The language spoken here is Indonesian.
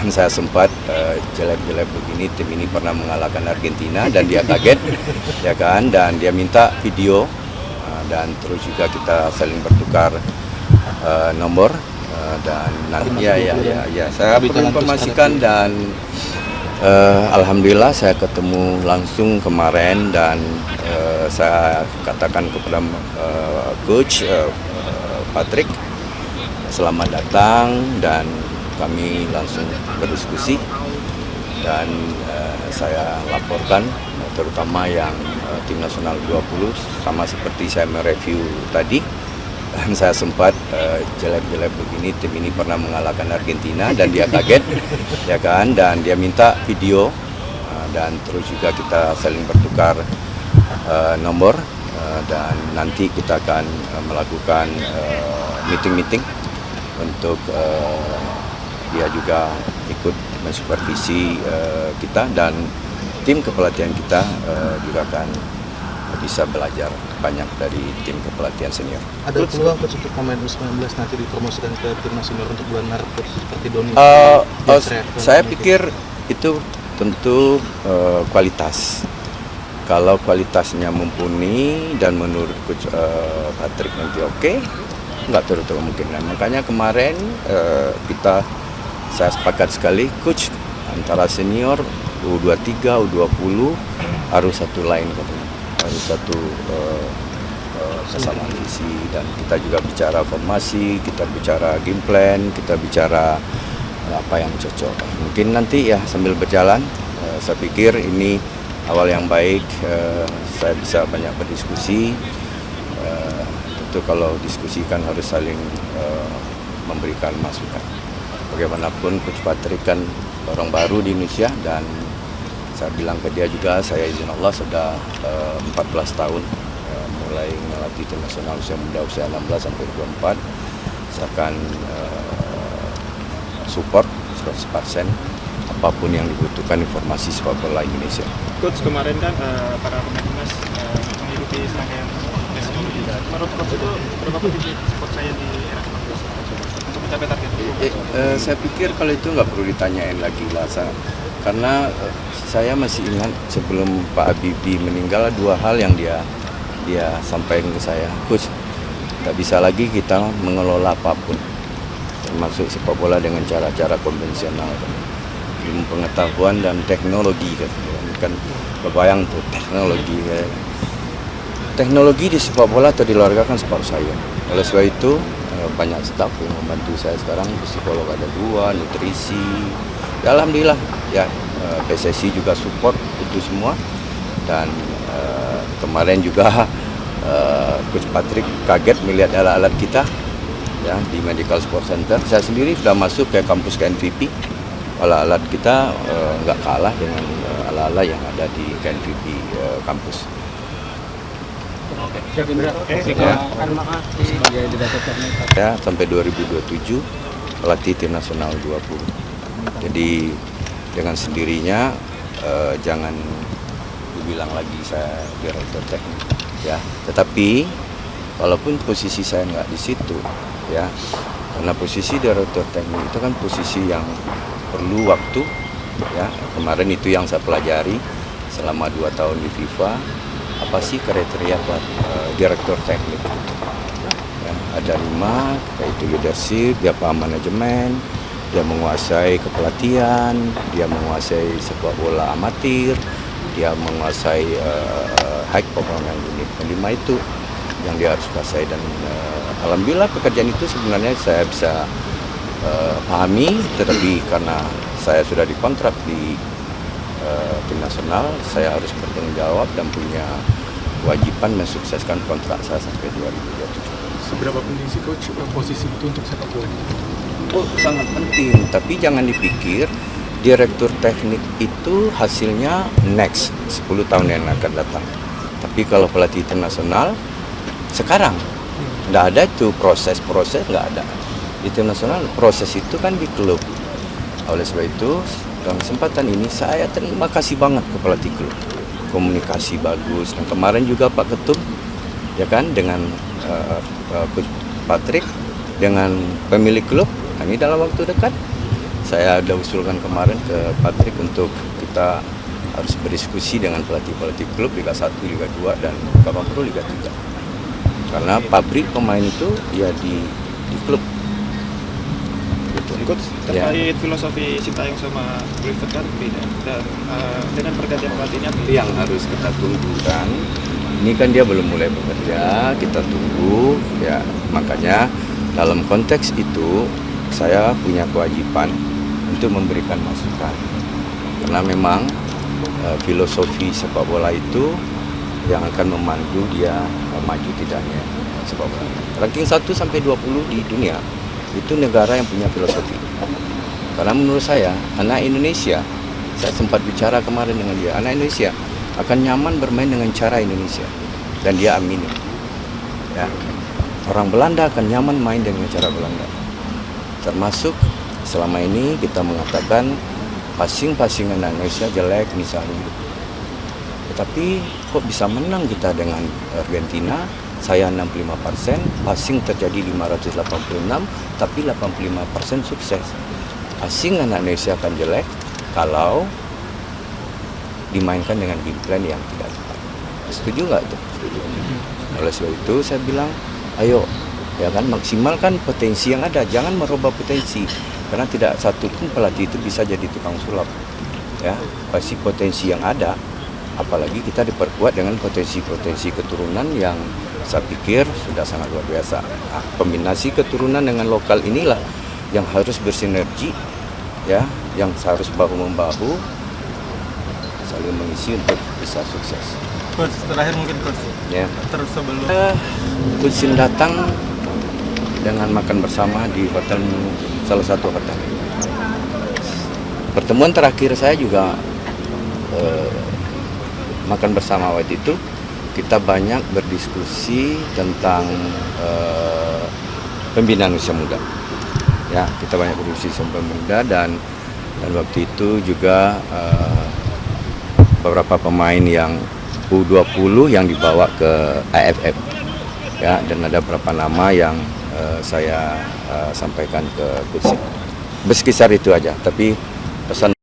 saya sempat jelek-jelek begini, tim ini pernah mengalahkan Argentina dan dia kaget, ya kan, dan dia minta video dan terus juga kita saling bertukar nomor dan nanti ya saya perlu informasikan dan alhamdulillah saya ketemu langsung kemarin dan saya katakan kepada coach Patrick selamat datang dan kami langsung berdiskusi dan saya laporkan terutama yang tim nasional 20 sama seperti saya mereview tadi dan saya sempat jelek-jelek begini, tim ini pernah mengalahkan Argentina dan dia kaget, ya kan, dan dia minta video dan terus juga kita saling bertukar nomor dan nanti kita akan melakukan meeting-meeting untuk dia juga ikut mensupervisi kita dan tim kepelatihan kita juga akan bisa belajar banyak dari tim kepelatihan senior. Ada peluang coach untuk pemain U19 nanti dipromosikan ke timnas senior untuk bulan Maret seperti Doni? Saya pikir itu tentu kualitas. Kalau kualitasnya mumpuni dan menurut coach Patrick nanti oke, nggak tertutup kemungkinan. Makanya kemarin saya sepakat sekali coach antara senior U23, U20 harus satu line katanya, harus satu kesamaan visi dan kita juga bicara formasi, kita bicara game plan, kita bicara apa yang cocok. Mungkin nanti ya sambil berjalan, saya pikir ini awal yang baik, saya bisa banyak berdiskusi. Tentu kalau diskusi kan harus saling memberikan masukan. Bagaimanapun Coach Patrick kan orang baru di Indonesia dan saya bilang ke dia juga, saya izin Allah sudah 14 tahun mulai melatih tim nasional usia muda usia 16 sampai 24. Saya akan support 100% apapun yang dibutuhkan informasi sepak bola Indonesia. Coach, kemarin kan para pemain timnas mengikuti serangkaian tes juga. Menurut coach itu berapa penting support saya di era 19 untuk mencapai target? Saya pikir kalau itu nggak perlu ditanyain lagi lah, karena saya masih ingat sebelum Pak Habibie meninggal dua hal yang dia sampaikan ke saya, Coach, nggak bisa lagi kita mengelola apapun, termasuk sepak bola dengan cara-cara konvensional, ilmu pengetahuan dan teknologi kan berbayang tuh teknologi di sepak bola atau di olahraga kan separuh saya. Oleh sebab itu banyak staf yang membantu saya sekarang, psikolog ada 2, nutrisi, ya alhamdulillah ya, PSSI juga support itu semua dan kemarin juga Coach Patrick kaget melihat alat-alat kita ya di Medical Sport Center. Saya sendiri sudah masuk ke kampus KNVP, alat-alat kita nggak kalah dengan alat-alat yang ada di KNVP kampus. Ya, sampai 2027 pelatih tim nasional 20. Jadi dengan sendirinya jangan dibilang lagi saya direktur teknik ya. Tetapi walaupun posisi saya nggak di situ ya, karena posisi direktur teknik itu kan posisi yang perlu waktu ya. Kemarin itu yang saya pelajari selama 2 tahun di FIFA, apa sih kriteria buat direktur teknik ya, ada 5, yaitu leadership, dia paham manajemen, dia menguasai kepelatihan, dia menguasai sepak bola amatir, dia menguasai high performance unit. 5 itu yang dia harus kuasai dan alhamdulillah pekerjaan itu sebenarnya saya bisa pahami, tetapi karena saya sudah dikontrak di tim nasional, saya harus bertanggung jawab dan punya kewajiban mensukseskan kontrak saya sampai 2027. Seberapa penting sih coach posisi itu untuk sepak bola? Oh, sangat penting, tapi jangan dipikir direktur teknik itu hasilnya next 10 tahun yang akan datang. Tapi kalau pelatih tim nasional sekarang nggak ada itu proses nggak ada. Di tim nasional proses itu kan di klub. Oleh sebab itu dalam kesempatan ini saya terima kasih banget ke pelatih klub, komunikasi bagus. Dan kemarin juga Pak Ketum ya kan dengan Coach Patrick dengan pemilik klub, ini dalam waktu dekat saya udah usulkan kemarin ke Patrick untuk kita harus berdiskusi dengan pelatih-pelatih klub Liga 1, Liga 2 dan kapan perlu Liga 3. Karena pabrik pemain itu ya di klub. Gitu. Coach, terkait filosofi Sintayong sama Clifford kan beda, dan dengan pergantian pelatihnya Yang harus kita tunggu kan, ini kan dia belum mulai bekerja, kita tunggu ya. Makanya dalam konteks itu saya punya kewajiban untuk memberikan masukan, karena memang filosofi sepak bola itu yang akan memandu dia maju tidaknya sepak bola. Ranking 1 sampai 20 di dunia itu negara yang punya filosofi. Karena menurut saya, anak Indonesia, saya sempat bicara kemarin dengan dia, anak Indonesia akan nyaman bermain dengan cara Indonesia, dan dia amini. Ya. Orang Belanda akan nyaman main dengan cara Belanda. Termasuk selama ini kita mengatakan passing anak Indonesia jelek misalnya. Tetapi kok bisa menang kita dengan Argentina? Saya 65%, passing terjadi 586, tapi 85% sukses. Passing anak Indonesia akan jelek kalau dimainkan dengan game plan yang tidak tepat. Setuju nggak tuh? Setuju. Oleh sebab itu saya bilang, ayo, ya kan, maksimalkan potensi yang ada, jangan merubah potensi. Karena tidak satu pun pelatih itu bisa jadi tukang sulap. Ya, pasti potensi yang ada, apalagi kita diperkuat dengan potensi-potensi keturunan yang saya pikir sudah sangat luar biasa. Nah, kombinasi keturunan dengan lokal inilah yang harus bersinergi, ya, yang harus bahu-membahu saling mengisi untuk bisa sukses. Coach, terakhir mungkin Coach, Ya. terus sebelum Coach Sin datang dengan makan bersama di hotel, salah satu hotel. Pertemuan terakhir saya juga makan bersama waktu itu. Kita banyak berdiskusi tentang pembinaan usia muda. Ya, kita banyak berdiskusi tentang pembinaan muda, dan waktu itu juga beberapa pemain yang U20 yang dibawa ke AFF. Ya, dan ada beberapa nama yang saya sampaikan ke Coach. Berkisar itu aja, tapi pesan